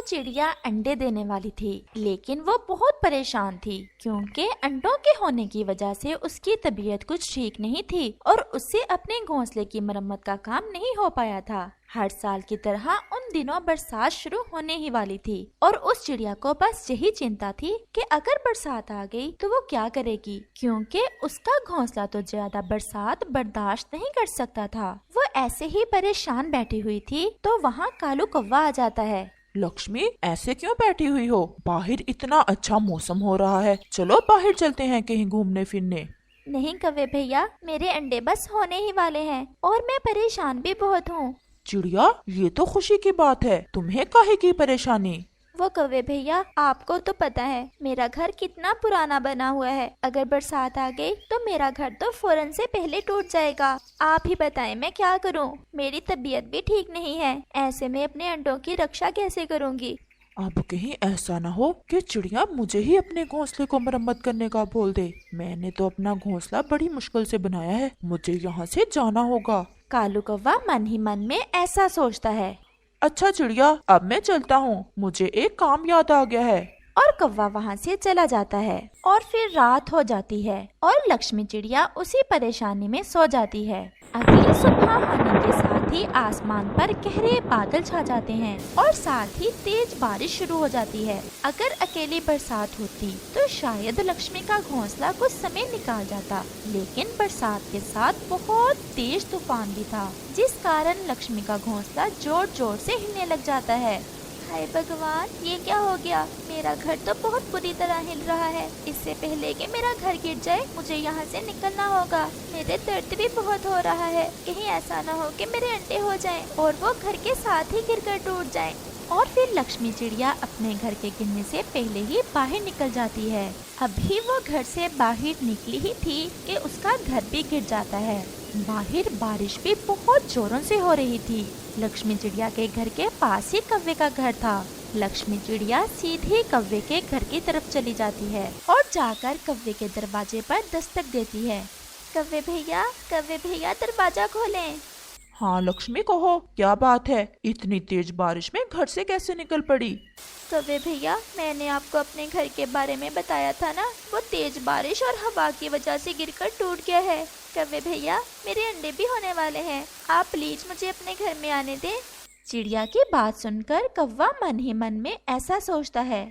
चिड़िया अंडे देने वाली थी, लेकिन वो बहुत परेशान थी क्योंकि अंडों के होने की वजह से उसकी तबीयत कुछ ठीक नहीं थी और उससे अपने घोंसले की मरम्मत का काम नहीं हो पाया था। हर साल की तरह उन दिनों बरसात शुरू होने ही वाली थी और उस चिड़िया को बस यही चिंता थी कि अगर बरसात आ गई तो वो क्या करेगी, क्योंकि उसका घोंसला तो ज्यादा बरसात बर्दाश्त नहीं कर सकता था। वो ऐसे ही परेशान बैठी हुई थी तो वहाँ कालू कौवा आ जाता है। लक्ष्मी, ऐसे क्यों बैठी हुई हो? बाहर इतना अच्छा मौसम हो रहा है, चलो बाहर चलते हैं कहीं घूमने फिरने। नहीं कौवे भैया, मेरे अंडे बस होने ही वाले हैं और मैं परेशान भी बहुत हूँ। चिड़िया, ये तो खुशी की बात है, तुम्हें काहे की परेशानी? वो कौवे भैया, आपको तो पता है मेरा घर कितना पुराना बना हुआ है। अगर बरसात आ गई तो मेरा घर तो फौरन से पहले टूट जाएगा। आप ही बताएं मैं क्या करूं? मेरी तबीयत भी ठीक नहीं है, ऐसे में अपने अंडों की रक्षा कैसे करूंगी? अब कहीं ऐसा ना हो कि चिड़िया मुझे ही अपने घोंसले को मरम्मत करने का बोल दे। मैंने तो अपना घोंसला बड़ी मुश्किल से बनाया है, मुझे यहाँ से जाना होगा। कालू कौवा मन ही मन में ऐसा सोचता है। अच्छा चिड़िया, अब मैं चलता हूँ, मुझे एक काम याद आ गया है। और कौवा वहाँ से चला जाता है और फिर रात हो जाती है और लक्ष्मी चिड़िया उसी परेशानी में सो जाती है। अगली सुबह होने के साथ ही आसमान पर गहरे बादल छा जाते हैं और साथ ही तेज बारिश शुरू हो जाती है। अगर अकेली बरसात होती तो शायद लक्ष्मी का घोंसला कुछ समय निकाल जाता, लेकिन बरसात के साथ बहुत तेज तूफान भी था, जिस कारण लक्ष्मी का घोंसला जोर जोर से हिलने लग जाता है। हाय भगवान, ये क्या हो गया? मेरा घर तो बहुत बुरी तरह हिल रहा है। इससे पहले कि मेरा घर गिर जाए मुझे यहाँ से निकलना होगा। मेरे दर्द भी बहुत हो रहा है, कहीं ऐसा ना हो कि मेरे अंडे हो जाएं और वो घर के साथ ही गिरकर टूट जाएं। और फिर लक्ष्मी चिड़िया अपने घर के गिरने से पहले ही बाहर निकल जाती है। अभी वो घर से बाहर निकली ही थी कि उसका घर भी गिर जाता है। बाहर बारिश भी बहुत जोरों से हो रही थी। लक्ष्मी चिड़िया के घर के पास ही कौवे का घर था। लक्ष्मी चिड़िया सीधे कौवे के घर की तरफ चली जाती है और जाकर कौवे के दरवाजे पर दस्तक देती है। कौवे भैया दरवाजा खोलें। हाँ लक्ष्मी, कहो क्या बात है? इतनी तेज बारिश में घर से कैसे निकल पड़ी? कौवे भैया, मैंने आपको अपने घर के बारे में बताया था ना, वो तेज बारिश और हवा की वजह से गिरकर टूट गया है। कौवे भैया, मेरे अंडे भी होने वाले हैं, आप प्लीज मुझे अपने घर में आने दें। चिड़िया की बात सुनकर कौवा मन ही मन में ऐसा सोचता है।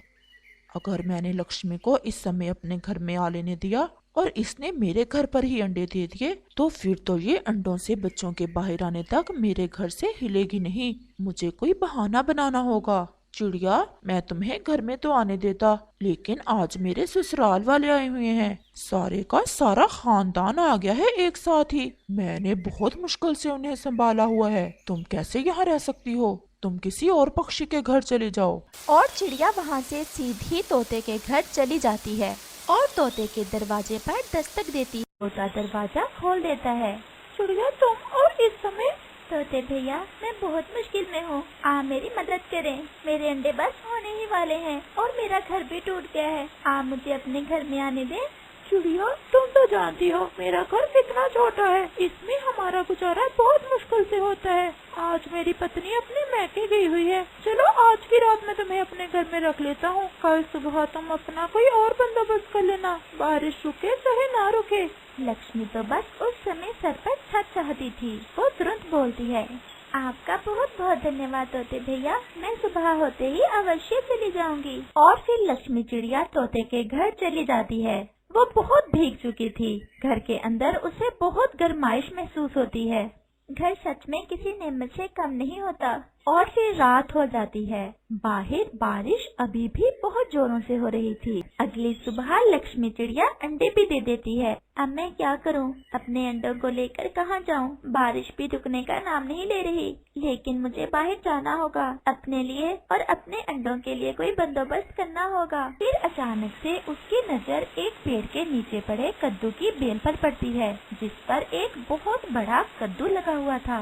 अगर मैंने लक्ष्मी को इस समय अपने घर में आ लेने दिया और इसने मेरे घर पर ही अंडे दे दिए तो फिर तो ये अंडों से बच्चों के बाहर आने तक मेरे घर से हिलेगी नहीं। मुझे कोई बहाना बनाना होगा। चिड़िया, मैं तुम्हें घर में तो आने देता, लेकिन आज मेरे ससुराल वाले आए हुए हैं। सारे का सारा खानदान आ गया है एक साथ ही। मैंने बहुत मुश्किल से उन्हें संभाला हुआ है। तुम कैसे यहाँ रह सकती हो? तुम किसी और पक्षी के घर चले जाओ। और चिड़िया वहाँ से सीधी तोते के घर चली जाती है और तोते के दरवाजे पर दस्तक देती है। तोता दरवाजा खोल देता है। चिड़िया, तुम और इस समय? तोते भैया, मैं बहुत मुश्किल में हूँ, आप मेरी मदद करें। मेरे अंडे बस होने ही वाले हैं और मेरा घर भी टूट गया है, आप मुझे अपने घर में आने दें। चिड़िया, तुम तो जानती हो मेरा घर कितना छोटा है, इसमें हमारा गुजारा बहुत मुश्किल से होता है। आज मेरी पत्नी अपने मैके गई हुई है, चलो आज की रात मैं तुम्हें अपने घर में रख लेता हूँ। कल सुबह तुम अपना कोई और बंदोबस्त कर लेना, बारिश रुके चाहे ना रुके। लक्ष्मी तो बस उस समय सर पर छत चाहती थी। वो तुरंत बोलती है, आपका बहुत बहुत धन्यवाद तोते भैया, मैं सुबह होते ही अवश्य चली जाऊंगी। और फिर लक्ष्मी चिड़िया तोते के घर चली जाती है। वो बहुत भीग चुकी थी। घर के अंदर उसे बहुत गर्माइश महसूस होती है। घर सच में किसी नेमत से कम नहीं होता। और फिर रात हो जाती है। बाहर बारिश अभी भी बहुत जोरों से हो रही थी। अगली सुबह लक्ष्मी चिड़िया अंडे भी दे देती है। अब मैं क्या करूं? अपने अंडों को लेकर कहां जाऊं? बारिश भी रुकने का नाम नहीं ले रही, लेकिन मुझे बाहर जाना होगा। अपने लिए और अपने अंडों के लिए कोई बंदोबस्त करना होगा। फिर अचानक से उसकी नजर एक पेड़ के नीचे पड़े कद्दू की बेल पर पड़ती है, जिस पर एक बहुत बड़ा कद्दू लगा हुआ था।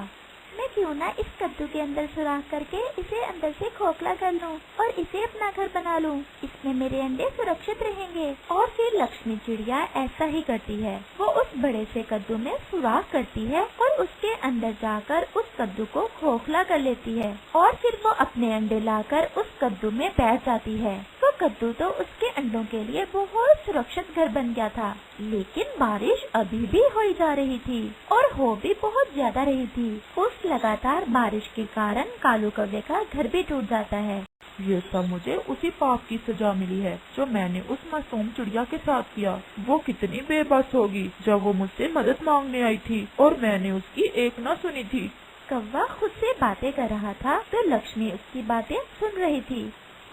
मैं क्यों ना इस कद्दू के अंदर सुराख करके इसे अंदर से खोखला कर लूं और इसे अपना घर बना लूं। इस इसमें मेरे अंडे सुरक्षित रहेंगे। और फिर लक्ष्मी चिड़िया ऐसा ही करती है। वो उस बड़े से कद्दू में सुराख करती है और उसके अंदर जाकर उस कद्दू को खोखला कर लेती है और फिर वो अपने अंडे लाकर उस कद्दू में बैठ जाती है। वो कद्दू तो उसके अंडों के लिए बहुत सुरक्षित घर बन गया था, लेकिन बारिश अभी भी हुई जा रही थी और हो भी बहुत ज्यादा रही थी। उस लगातार बारिश के कारण कालू कौवे का घर भी टूट जाता है। ये सब मुझे उसी पाप की सजा मिली है जो मैंने उस मासूम चिड़िया के साथ किया। वो कितनी बेबस होगी जब वो मुझसे मदद मांगने आई थी और मैंने उसकी एक न सुनी थी। कौवा खुद से बातें कर रहा था तो लक्ष्मी उसकी बातें सुन रही थी।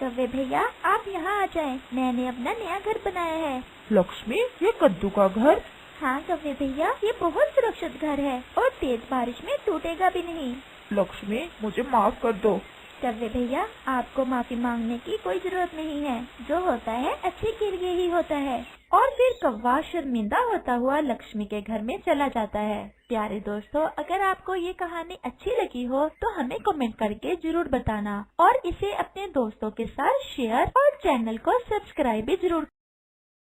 कौवे भैया, आप यहाँ आ जाएं, मैंने अपना नया घर बनाया है। लक्ष्मी, ये कद्दू का घर? हाँ कौवे भैया, ये बहुत सुरक्षित घर है और तेज बारिश में टूटेगा भी नहीं। लक्ष्मी, मुझे माफ कर दो। कौवे भैया, आपको माफी मांगने की कोई जरूरत नहीं है। जो होता है अच्छे के लिए ही होता है। और फिर कौवा शर्मिंदा होता हुआ लक्ष्मी के घर में चला जाता है। प्यारे दोस्तों, अगर आपको ये कहानी अच्छी लगी हो तो हमें कमेंट करके जरूर बताना और इसे अपने दोस्तों के साथ शेयर और चैनल को सब्सक्राइब भी जरूर